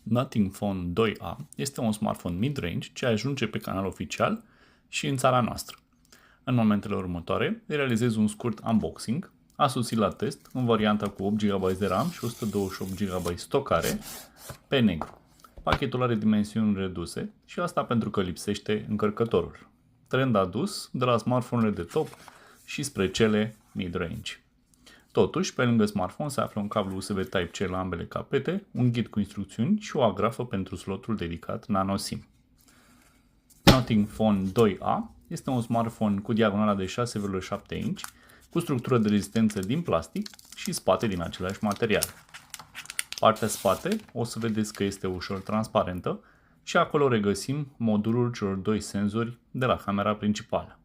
Nothing Phone 2A este un smartphone mid-range ce ajunge pe canal oficial și în țara noastră. În momentele următoare realizez un scurt unboxing, asosit la test în varianta cu 8 GB de RAM și 128 GB stocare pe negru. Pachetul are dimensiuni reduse și asta pentru că lipsește încărcătorul. Trend adus de la smartphone-urile de top și spre cele mid-range. Totuși, pe lângă smartphone se află un cablu USB Type-C la ambele capete, un ghid cu instrucțiuni și o agrafă pentru slotul dedicat nano SIM. Nothing Phone 2A este un smartphone cu diagonala de 6,7 inch, cu structură de rezistență din plastic și spate din același material. Partea spate o să vedeți că este ușor transparentă și acolo regăsim modulul celor doi senzori de la camera principală.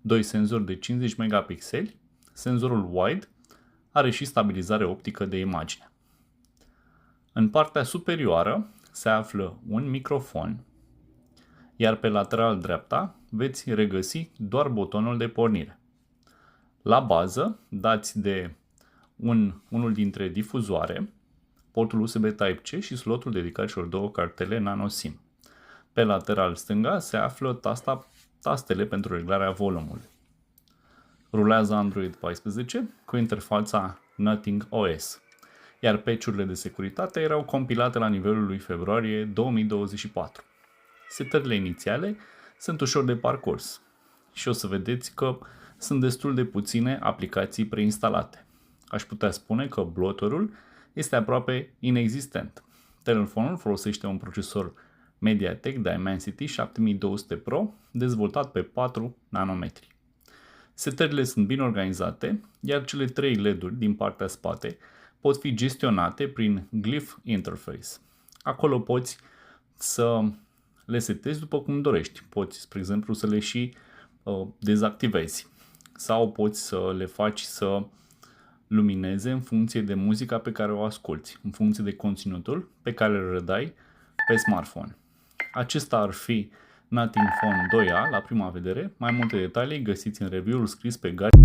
Doi senzori de 50 megapixeli, senzorul wide are și stabilizare optică de imagine. În partea superioară se află un microfon, iar pe lateral dreapta veți regăsi doar butonul de pornire. La bază dați de unul dintre difuzoare, portul USB Type-C și slotul dedicat celor două cartele nano SIM. Pe lateral stânga se află tastele pentru reglarea volumului. Rulează Android 14 cu interfața Nothing OS, iar patch-urile de securitate erau compilate la nivelul lui februarie 2024. Setările inițiale sunt ușor de parcurs și o să vedeți că sunt destul de puține aplicații preinstalate. Aș putea spune că bloatware-ul este aproape inexistent. Telefonul folosește un procesor MediaTek Dimensity 7200 Pro dezvoltat pe 4 nanometri. Setările sunt bine organizate, iar cele 3 LED-uri din partea spate pot fi gestionate prin Glyph Interface. Acolo poți să le setezi după cum dorești. Poți, spre exemplu, să le și dezactivezi sau poți să le faci să lumineze în funcție de muzica pe care o asculți, în funcție de conținutul pe care îl redai pe smartphone. Acesta ar fi Nothing Phone 2A la prima vedere. Mai multe detalii găsiți în review-ul scris pe Gary.